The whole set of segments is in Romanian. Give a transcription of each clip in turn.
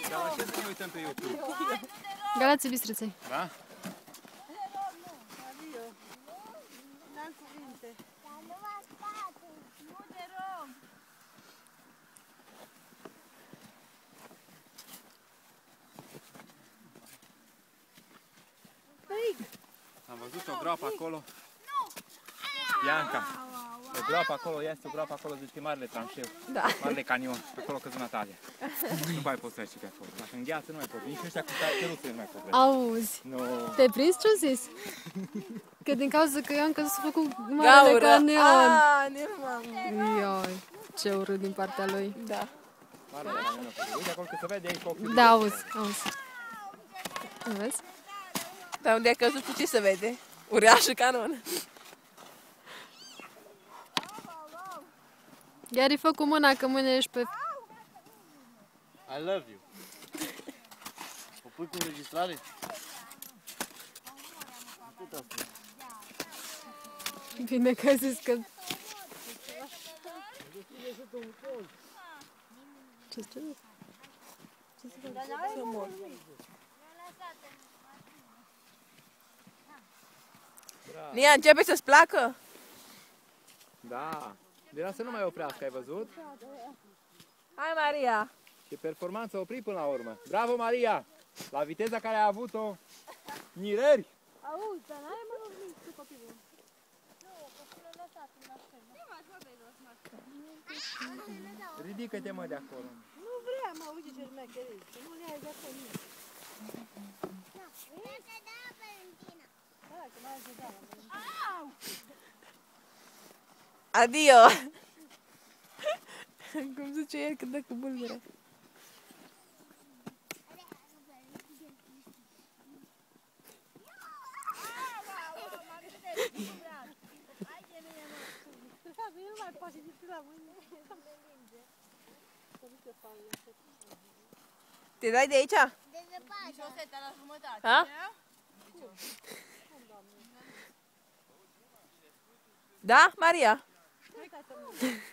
Dar la ce să ne uităm pe YouTube? Galații Bistriței. Da? N-am cuvinte. Nu te rog! Am văzut o groapă acolo. Bianca. O groapă acolo, este o groapă acolo, zice marele tranșeu. Da. Marele canion. Acolo căzut Natalia. Nu mai poți să ieși pe acolo. Dacă îngheață nu mai poți. Nici ăștia cu căruțe nu mai poți. Auzi. Nu. Te-ai prins ce-o zis? Că din cauza că eu am căzut să fac un marele canion. Aaa, nu m-am... Ioi, ce urât din partea lui. Da. Marele canion. Uite acolo că se vede aici ochii. Da, auzi. Vezi? Dar unde ai căzut cu ce se vede? Uriașul canon. Gary, fă cu mâna că mâine ești pe... I love you. O pui cu înregistrare? Bine că ai zis că... Ce Să mor. Nia, începe să-ți placă? Da. Era să nu mai oprească, ai văzut? Hai, Maria! Ce performanță opri până la urmă. Bravo, Maria! La viteza care a avut-o, mirări! Auzi, dar n-ai mă lovit cu copilul. Nu, copilul lăsat în mașină. Nu mai vorbesc. Ridică-te, mă, de acolo. Nu vrea, mă, uite ce șmecherii. Să nu le ai de acolo nici. Adio! Cum zice el când dă cu bulgăre. Te dai de aici? Șoseta la jumătate. Ha? Da, Maria?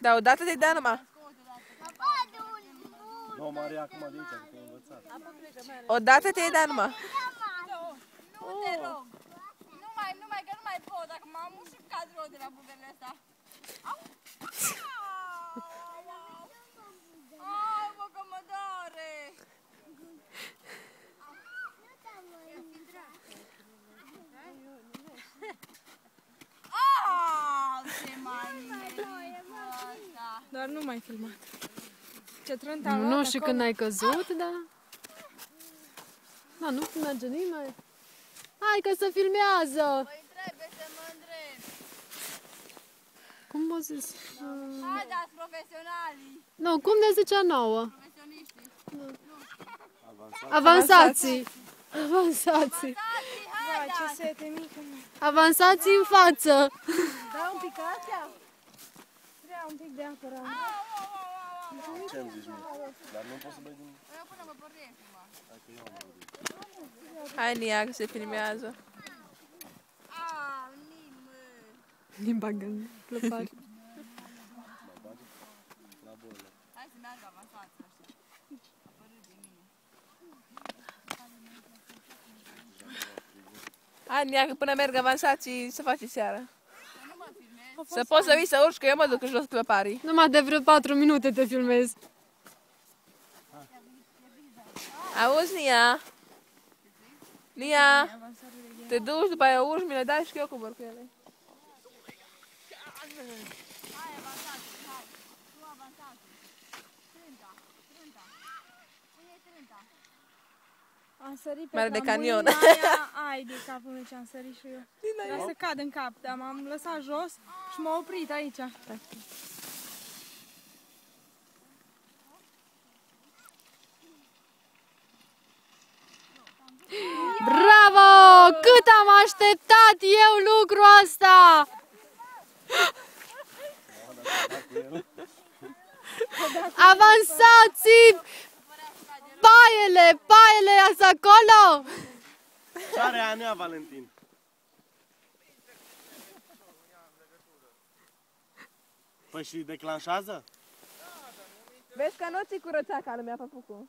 Da, odată te dea numai. Nu, Maria, acum de aici, că te-ai învățat. Odată te dea numai. Nu te rog. Numai că nu mai pot. Dacă m-am mușcat rău de la bulgările astea. Au! Ai, mă, că mă doare. Ce manie asta. Doar nu mai filmat. Ce trânt a Nu luat știu acolo. când ai căzut, dar... Da, nu merge nimeni. Hai că se filmează! Păi trebuie să mă îndrept. Cum m-a zis? Hai, dați profesionalii. Nu, cum ne zicea nouă? Profesioniștii. Avansații! Avansații! Hai, Ce dați. sete mică, mă. Avansații în față! Da un pic astea? Vrea un pic de apă rau. Ce-mi zici, mă? Dar nu poți să bei din... Eu până mă pornesc, mă. Hai că eu am băut. Hai, Nia, că se filmează. Nimeni. Limba gând, plăpare. Hai să meargă avansați ăștia. Apărât de mine. Hai, Nia, că până merg avansații se face seara. Nu mă filmez. Să poți să vii să urci, că eu mă duc în jos clăparii. Numai de vreo 4 minute te filmezi. Auzi, Nia? Nia? Te duci, după aia urci, mi le dai și eu cobor cu ele. Hai, avansați. Hai. Tu avansați. Trânta. Trânta. Unde e trânta? Am sărit pe Mare de canion. aia. Ai de capul meu ce am sărit și eu. Vreau să cad în cap, dar m-am lăsat jos și m-a oprit aici. Bravo! Cât am așteptat eu lucrul ăsta! Avansați! Paiele ați acolo! Ce are Anea, Valentin? Păi și declanșează? Vezi că nu ți curăța ca lumea păpucul.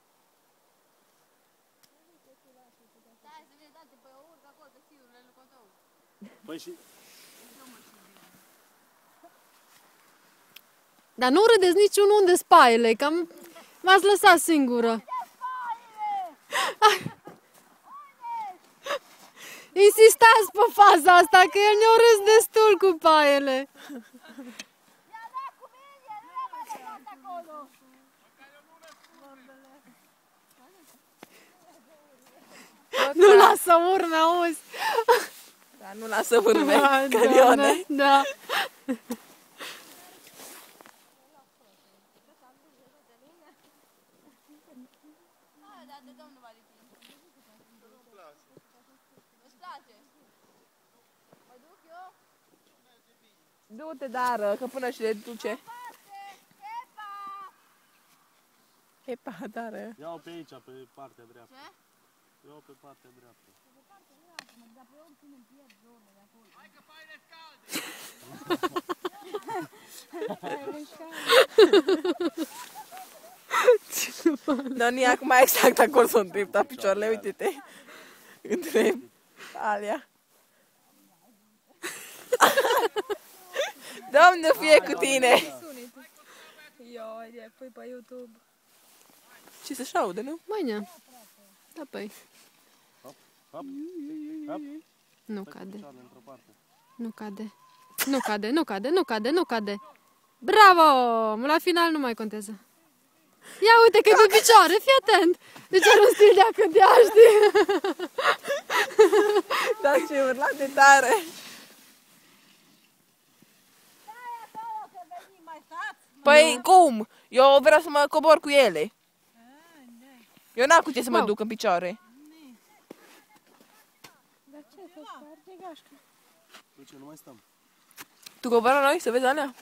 Păi și... Dar nu râdeți niciunul unde spaiele, că m-ați lăsat singură. Insistați pe faza asta, că el ne-a râs destul cu paiele. Nu lasă urme, auzi. Dar nu lasă urme, camioane. Da. Du-te, dar, că până și le duce. Epa, dar. Ia-o pe aici, pe partea dreaptă. Ia-o pe partea dreaptă. Doni, acum exact acolo s-o îndrepta picioarele, uite-te. Între alea. Domnul, fie cu tine! Ioi, pui pe YouTube. Ce să-și aude, nu? Mâine. Da, păi. Hop, hop. Nu cade. Picioarele într-o parte. Nu cade. Nu cade, nu cade, nu cade, nu cade. Bravo! La final nu mai contează. Ia uite că e pe picioare, fii atent! Deci are un stil de a cântea, știi? Dar ce urlat de tare! Păi cum? Eu vreau să mă cobor cu ele. Eu n-am cu ce să mă duc în picioare. Dar ce să sparge gașca? De ce, nu mai stăm? Tu coboră noi să vezi alea?